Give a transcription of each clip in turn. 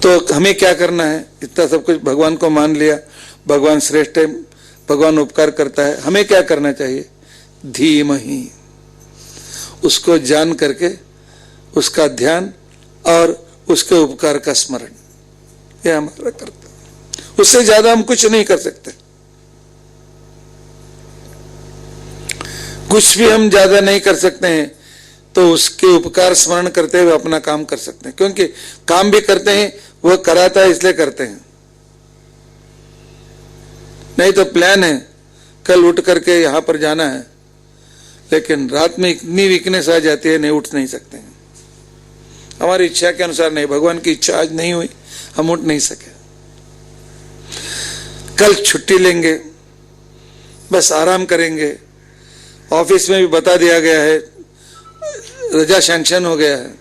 तो हमें क्या करना है? इतना सब कुछ भगवान को मान लिया, भगवान श्रेष्ठ है, भगवान उपकार करता है, हमें क्या करना चाहिए? धीमहि, उसको जान करके उसका ध्यान और उसके उपकार का स्मरण, यह हमारा कर्तव्य। उससे ज्यादा हम कुछ नहीं कर सकते। कुछ भी हम ज्यादा नहीं कर सकते हैं, तो उसके उपकार स्मरण करते हुए अपना काम कर सकते हैं। क्योंकि काम भी करते हैं, वह कराता है इसलिए करते हैं। नहीं तो प्लान है कल उठ करके यहां पर जाना है, लेकिन रात में इतनी वीकनेस आ जाती है, नहीं उठ नहीं सकते हैं। हमारी इच्छा के अनुसार नहीं, भगवान की इच्छा आज नहीं हुई, हम उठ नहीं सके। कल छुट्टी लेंगे, बस आराम करेंगे। ऑफिस में भी बता दिया गया है, रजा सैंक्शन हो गया है,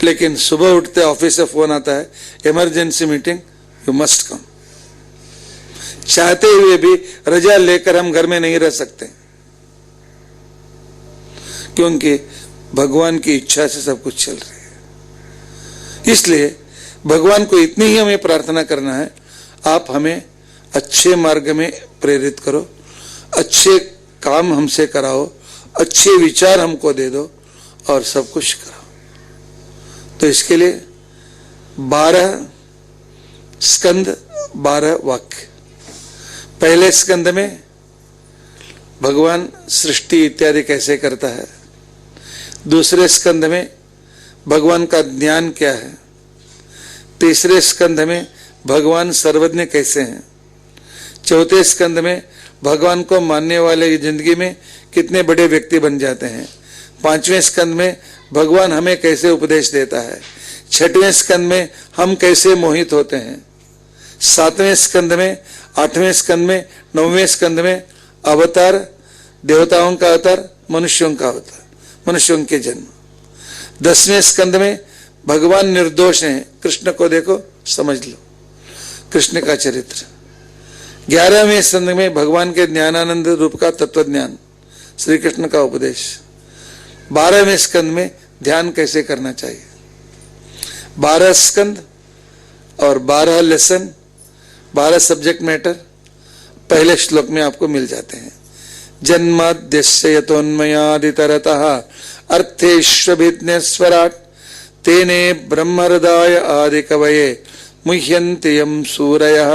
लेकिन सुबह उठते ऑफिस से फोन आता है, emergency meeting, you must come. चाहते हुए भी रजा लेकर हम घर में नहीं रह सकते, क्योंकि भगवान की इच्छा से सब कुछ चल रही है। इसलिए भगवान को इतनी ही हमें प्रार्थना करना है, आप हमें अच्छे मार्ग में प्रेरित करो, अच्छे काम हमसे कराओ, अच्छे विचार हमको दे दो और सब कुछ कराओ। तो इसके लिए 12 स्कंद 12 वाक्य। पहले स्कंद में भगवान सृष्टि इत्यादि कैसे करता है, दूसरे स्कंद में भगवान का ज्ञान क्या है, तीसरे स्कंद में भगवान सर्वज्ञ कैसे हैं, चौथे स्कंद में भगवान को मानने वाले की जिंदगी में कितने बड़े व्यक्ति बन जाते हैं, पांचवें स्कंद में भगवान हमें कैसे उपदेश देता है, छठवें स्कंद में हम कैसे मोहित होते हैं, सातवें स्कंद में, आठवें स्कंद में, नौवें स्कंद में अवतार, देवताओं का अवतार, मनुष्यों का अवतार, मनुष्यों के जन्म। 10वें स्कंद में भगवान निर्दोष हैं, कृष्ण को देखो समझ लो, कृष्ण का चरित्र। 11वें स्कंद में भगवान के ज्ञानानंद रूप का तत्व ज्ञान, श्री कृष्ण का उपदेश। 12वें स्कंद में ध्यान कैसे करना चाहिए। 12 स्कंद और 12 लेसन, 12 सब्जेक्ट मैटर पहले श्लोक में आपको मिल जाते हैं। जन्माद्यस्य यतोन्मयादितरतः अर्थेष्वभिज्ञस्वराट् तेने ब्रह्महृदाय आदिकवये मुह्यन्ति यं सूरयः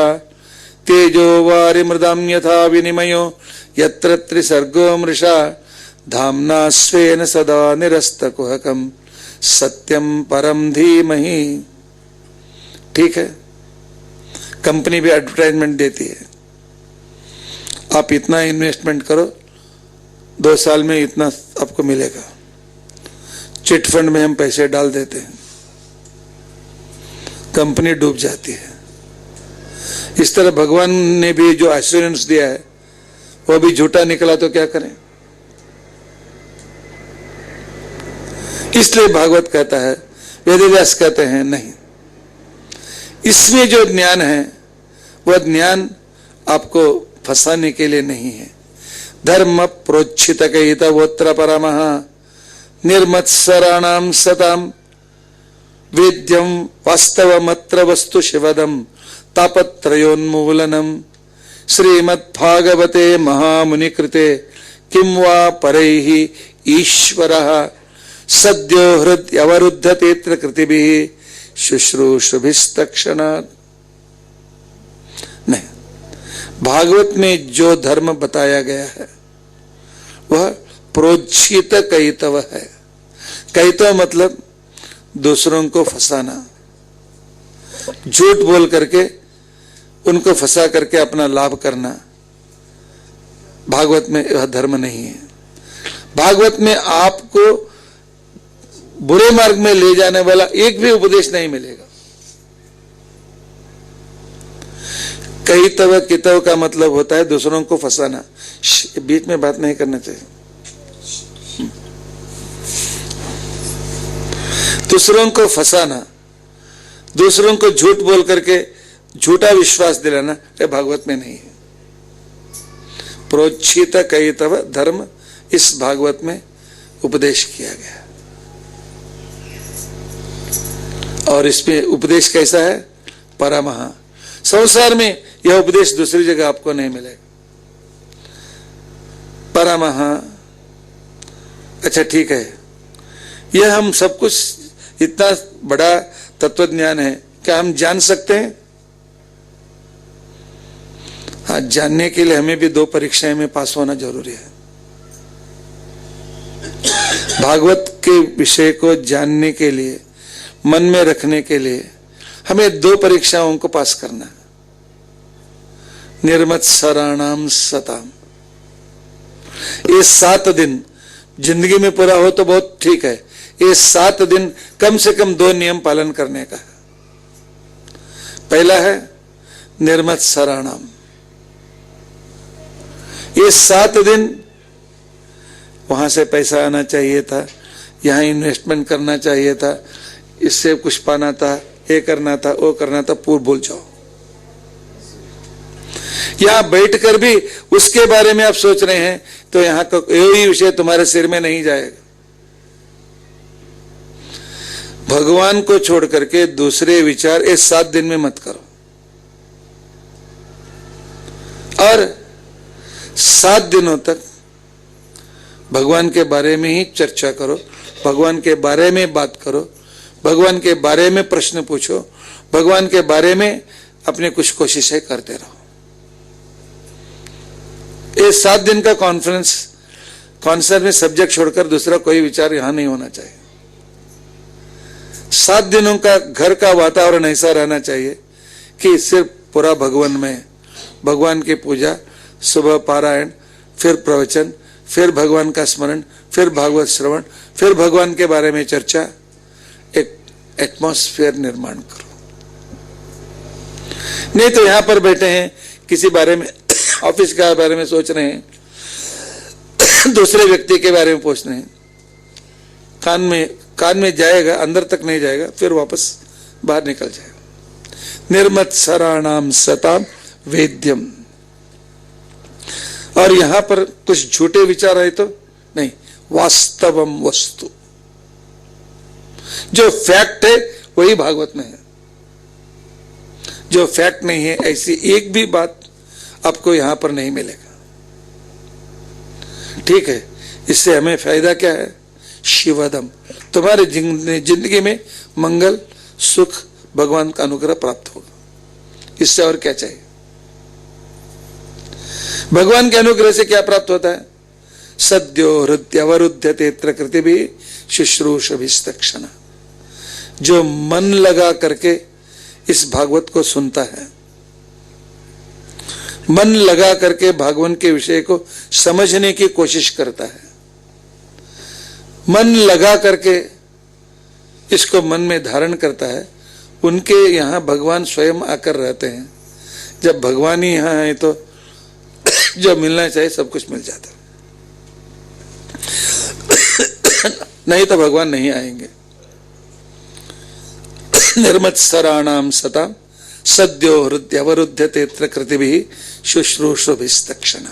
तेजो वारिमृदां यथा विनिमयो यत्र त्रिसर्गो मृषा धाम्ना स्वेन सदा निरस्तकुहकं सत्यं परम धीमहि। ठीक है, कंपनी भी एडवर्टाइजमेंट देती है, आप इतना इन्वेस्टमेंट करो, 2 साल में इतना आपको मिलेगा। चिट फंड में हम पैसे डाल देते हैं, कंपनी डूब जाती है। इस तरह भगवान ने भी जो एश्योरेंस दिया है वो भी झूठा निकला तो क्या करें। इसलिए भागवत कहता है, वेदव्यास कहते हैं नहीं, इसमें जो ज्ञान है वह ज्ञान आपको फंसाने के लिए नहीं है। धर्म प्रोच्छित कहितवोत्र परमः निर्मत्सराणाम सताम वेद्यम वास्तवमत्र वस्तु शिवदम तापत्रयोन्मूलनम श्रीमद्भागवते महामुनि कृते किं वा परैः ईश्वरः सद्यो हृद्यवरुद्धतेऽत्र कृतिभिः शुश्रूषुभिस्तक्षणात्। नहीं, भागवत में जो धर्म बताया गया है वह प्रोज्झित कहितव है। कहितव मतलब दूसरों को फंसाना, झूठ बोल करके उनको फंसा करके अपना लाभ करना, भागवत में वह धर्म नहीं है। भागवत में आपको बुरे मार्ग में ले जाने वाला एक भी उपदेश नहीं मिलेगा। कहितव कितव का मतलब होता है दूसरों को फंसाना। बीच में बात नहीं करना चाहिए। दूसरों को फंसाना, दूसरों को झूठ बोल करके झूठा विश्वास दिलाना, यह भागवत में नहीं है। प्रोच्छित कहितव धर्म इस भागवत में उपदेश किया गया। और इसमें उपदेश कैसा है? परमः। संसार में यह उपदेश दूसरी जगह आपको नहीं मिलेगा। परमः, अच्छा ठीक है, यह हम सब कुछ इतना बड़ा तत्व ज्ञान है, क्या हम जान सकते हैं? हाँ, जानने के लिए हमें भी 2 परीक्षाएं में पास होना जरूरी है। भागवत के विषय को जानने के लिए, मन में रखने के लिए हमें 2 परीक्षाओं को पास करना है। निर्मत्सराणाम सताम, ये 7 दिन जिंदगी में पूरा हो तो बहुत ठीक है, ये 7 दिन कम से कम 2 नियम पालन करने का है। पहला है निर्मत्सराणाम, ये 7 दिन वहां से पैसा आना चाहिए था, यहां इन्वेस्टमेंट करना चाहिए था, इससे कुछ पाना था, ये करना था, वो करना था, पूरा भूल जाओ। यहां बैठकर भी उसके बारे में आप सोच रहे हैं तो यहां का यही विषय तुम्हारे सिर में नहीं जाएगा। भगवान को छोड़ करके दूसरे विचार इस 7 दिन में मत करो, और 7 दिनों तक भगवान के बारे में ही चर्चा करो, भगवान के बारे में बात करो, भगवान के बारे में प्रश्न पूछो, भगवान के बारे में अपने कुछ कोशिशें करते रहो। ये 7 दिन का कॉन्फ्रेंस में सब्जेक्ट छोड़कर दूसरा कोई विचार यहां नहीं होना चाहिए। 7 दिनों का घर का वातावरण ऐसा रहना चाहिए कि सिर्फ पूरा भगवान में, भगवान की पूजा, सुबह पारायण, फिर प्रवचन, फिर भगवान का स्मरण, फिर भागवत श्रवण, फिर भगवान के बारे में चर्चा, एक एटमॉस्फेयर निर्माण करो। नहीं तो यहां पर बैठे हैं, किसी बारे में ऑफिस के बारे में सोच रहे हैं, दूसरे व्यक्ति के बारे में पूछ रहे हैं, कान में जाएगा, अंदर तक नहीं जाएगा, फिर वापस बाहर निकल जाएगा। निर्मत्सराणाम सताम वेद्यम। और यहां पर कुछ झूठे विचार आए तो नहीं, वास्तवम वस्तु, जो फैक्ट है वही भागवत में है, जो फैक्ट नहीं है ऐसी एक भी बात आपको यहां पर नहीं मिलेगा। ठीक है, इससे हमें फायदा क्या है? शिवदम, तुम्हारे जिंदगी में मंगल, सुख, भगवान का अनुग्रह प्राप्त होगा। इससे और क्या चाहिए? भगवान के अनुग्रह से क्या प्राप्त होता है? सद्यो हृदयवरुध्यते प्रकृति भी शुश्रूषभिस्तक्षण। जो मन लगा करके इस भागवत को सुनता है, मन लगा करके भगवान के विषय को समझने की कोशिश करता है, मन लगा करके इसको मन में धारण करता है, उनके यहां भगवान स्वयं आकर रहते हैं। जब भगवान ही यहां है तो जो मिलना चाहिए सब कुछ मिल जाता, नहीं तो भगवान नहीं आएंगे। निर्मत्सराणाम सताम सद्यो हृदयवरुध्यते प्रकृतिभिः शुश्रूषुभिस्तक्षण।